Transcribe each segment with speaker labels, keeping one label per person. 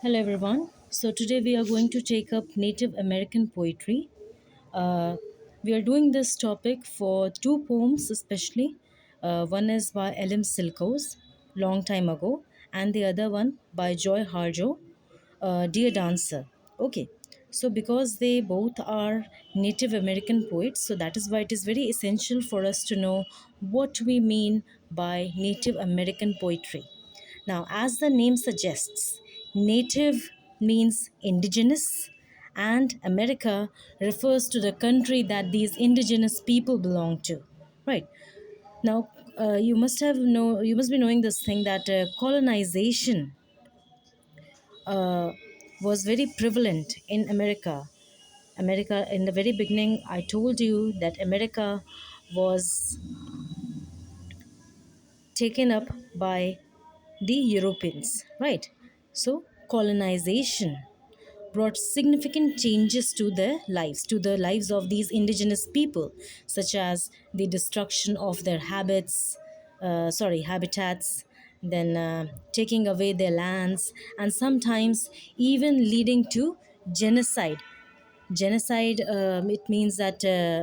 Speaker 1: Hello everyone. So today we are going to take up Native American poetry. Uh, we are doing this topic for two poems especially. One is by Elim Silkos, long time ago, and the other one by Joy Harjo, Dear Dancer. Okay, so because they both are Native American poets, so that is why it is very essential for us to know what we mean by Native American poetry. Now, as the name suggests, native means indigenous, and America refers to the country that these indigenous people belong to. Right now, you must be knowing this thing that colonization uh, was very prevalent in America. America, in the very beginning, I told you that America was taken up by the Europeans, right? So, colonization brought significant changes to the lives of these indigenous people, such as the destruction of their habitats, then taking away their lands, and sometimes even leading to genocide. Genocide, it means that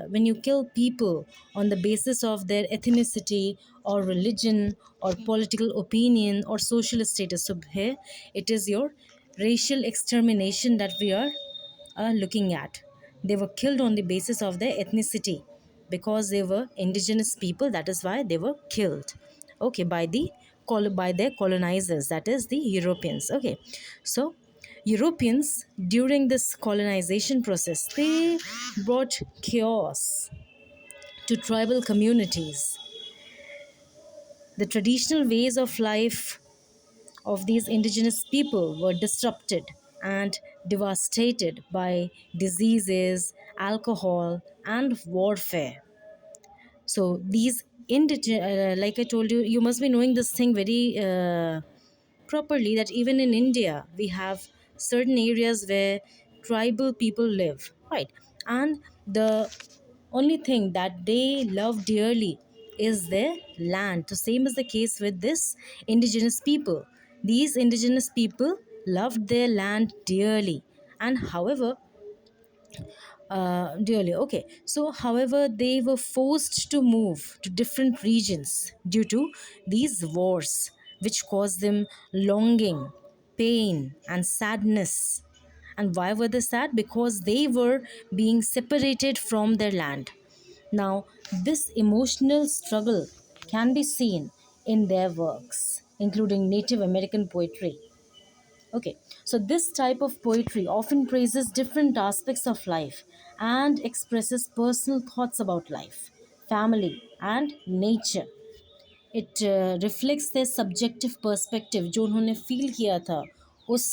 Speaker 1: when you kill people on the basis of their ethnicity or religion or political opinion or social status. So here it is your racial extermination that we are looking at. They were killed on the basis of their ethnicity because they were indigenous people. That is why they were killed. Okay, by their colonizers, that is the Europeans. Okay, so Europeans during this colonization process they brought chaos to tribal communities. The traditional ways of life of these indigenous people were disrupted and devastated by diseases, alcohol, and warfare. So these like I told you, you must be knowing this thing very properly that even in India we have certain areas where tribal people live, right? And the only thing that they love dearly is their land. The same is the case with this indigenous people. These indigenous people loved their land dearly, and however, dearly. Okay, so however, they were forced to move to different regions due to these wars, which caused them longing, pain, and sadness. And why were they sad? Because they were being separated from their land. Now, this emotional struggle can be seen in their works, including Native American poetry. Okay, so this type of poetry often praises different aspects of life and expresses personal thoughts about life, family, and nature. It reflects their subjective perspective जो उन्होंने feel किया था उस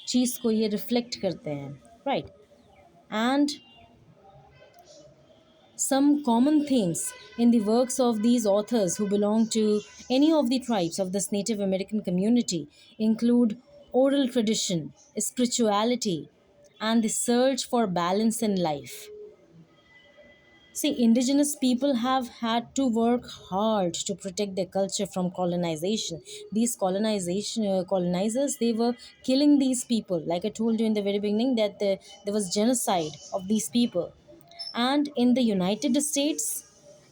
Speaker 1: चीज़ को ये reflect करते हैं, right? And some common themes in the works of these authors who belong to any of the tribes of this Native American community include oral tradition, spirituality, and the search for balance in life. See, indigenous people have had to work hard to protect their culture from colonization. These colonizers, they were killing these people. Like I told you in the very beginning, that there was genocide of these people. And in the United States,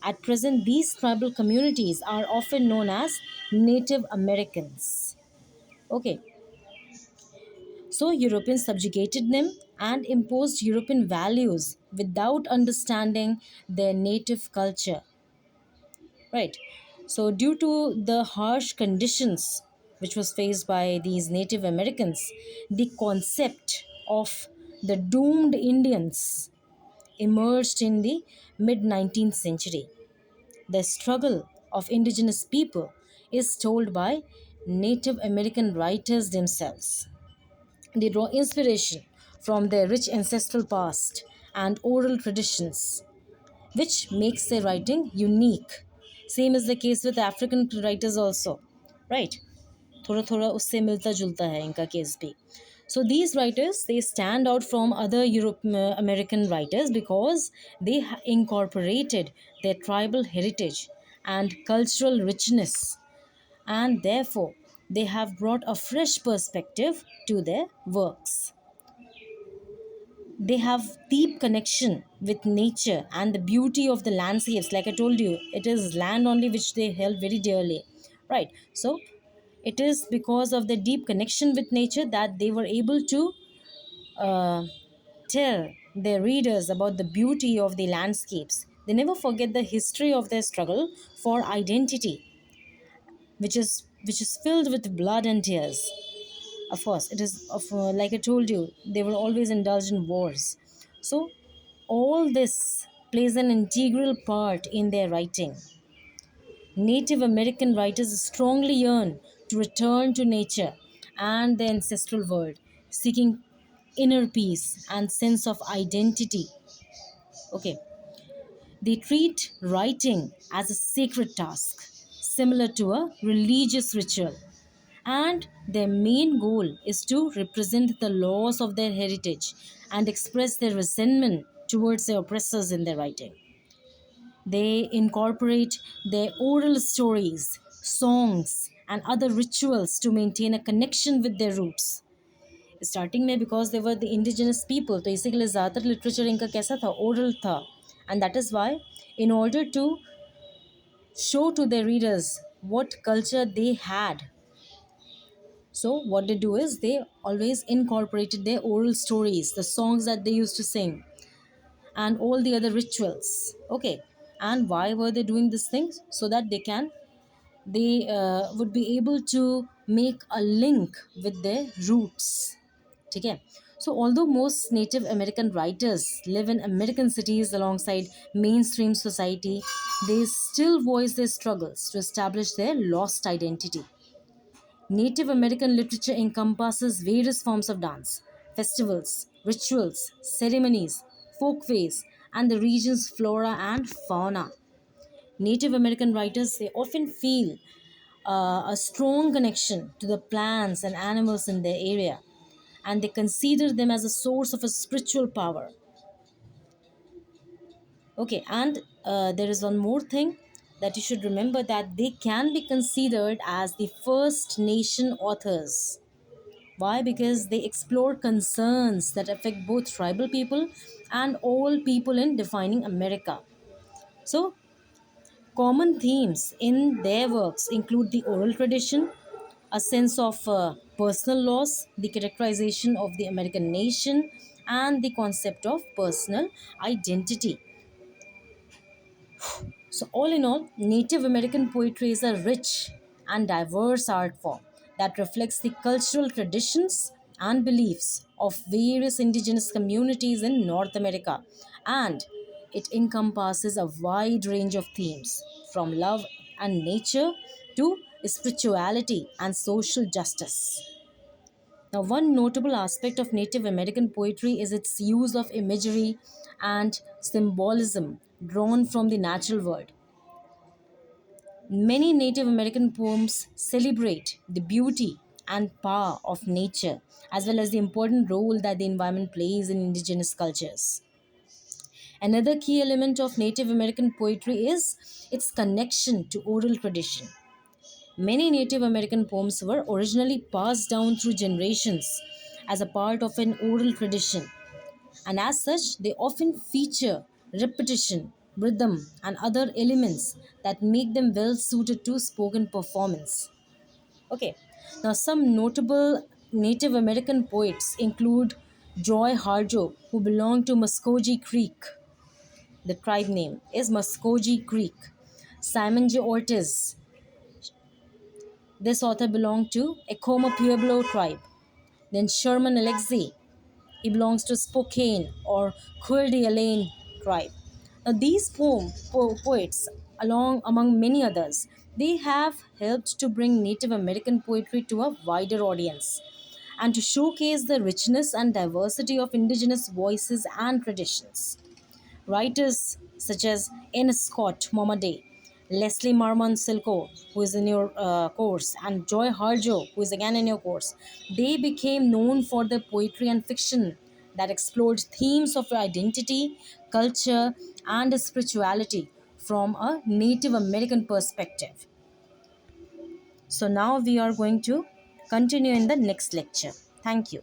Speaker 1: at present, these tribal communities are often known as Native Americans. Okay, so Europeans subjugated them and imposed European values without understanding their native culture. Right. So, due to the harsh conditions which was faced by these Native Americans, the concept of the doomed Indians emerged in the mid 19th century. The struggle of indigenous people is told by Native American writers themselves. They draw inspiration from their rich ancestral past and oral traditions, which makes their writing unique. Same is the case with African writers also, right? थोड़ा थोड़ा उससे मिलता जुलता है इनका case भी. So these writers they stand out from other American writers because they incorporated their tribal heritage and cultural richness, and therefore they have brought a fresh perspective to their works. They have deep connection with nature and the beauty of the landscapes. Like I told you, it is land only which they held very dearly, right? So it is because of the deep connection with nature that they were able to uh, tell their readers about the beauty of the landscapes. They never forget the history of their struggle for identity, which is filled with blood and tears. Of course, it is of like I told you, they were always indulged in wars. So all this plays an integral part in their writing. Native American writers strongly yearn to return to nature and the ancestral world, seeking inner peace and sense of identity. Okay, they treat writing as a sacred task, similar to a religious ritual, and their main goal is to represent the loss of their heritage and express their resentment towards their oppressors in their writing. They incorporate their oral stories, songs, and other rituals to maintain a connection with their roots. Starting में because they were the indigenous people, तो इसी के लिए ज़्यादातर literature इनका कैसा था, oral था. And that is why in order to show to the readers what culture they had. So what they do is they always incorporated their oral stories, the songs that they used to sing, and all the other rituals. Okay, and why were they doing these things? So that they would be able to make a link with their roots. Okay, so although most Native American writers live in American cities alongside mainstream society, they still voice their struggles to establish their lost identity. Native American literature encompasses various forms of dance, festivals, rituals, ceremonies, folkways, and the region's flora and fauna. Native American writers, they often feel a strong connection to the plants and animals in their area, and they consider them as a source of a spiritual power. Okay, and there is one more thing that you should remember, that they can be considered as the First Nation authors. Why? Because they explore concerns that affect both tribal people and all people in defining America. So, common themes in their works include the oral tradition, a sense of personal loss, the characterization of the American nation, and the concept of personal identity. So, all in all, Native American poetry is a rich and diverse art form that reflects the cultural traditions and beliefs of various indigenous communities in North America, and it encompasses a wide range of themes from love and nature to spirituality and social justice. Now, one notable aspect of Native American poetry is its use of imagery and symbolism drawn from the natural world. Many Native American poems celebrate the beauty and power of nature, as well as the important role that the environment plays in indigenous cultures. Another key element of Native American poetry is its connection to oral tradition. Many Native American poems were originally passed down through generations as a part of an oral tradition, and as such, they often feature repetition, rhythm, and other elements that make them well suited to spoken performance. Okay, now some notable Native American poets include Joy Harjo, who belonged to Muscogee Creek. The tribe name is Muscogee Creek. Simon J. Ortiz, this author belonged to Acoma Pueblo tribe. Then Sherman Alexie, he belongs to Spokane or Coeur d'Alene tribe. Now, these poets, along among many others, they have helped to bring Native American poetry to a wider audience and to showcase the richness and diversity of indigenous voices and traditions. Writers such as N. Scott Momaday, Leslie Marmon Silko, who is in your course, and Joy Harjo, who is again in your course, they became known for their poetry and fiction that explored themes of identity, culture, and spirituality from a Native American perspective. So now we are going to continue in the next lecture. Thank you.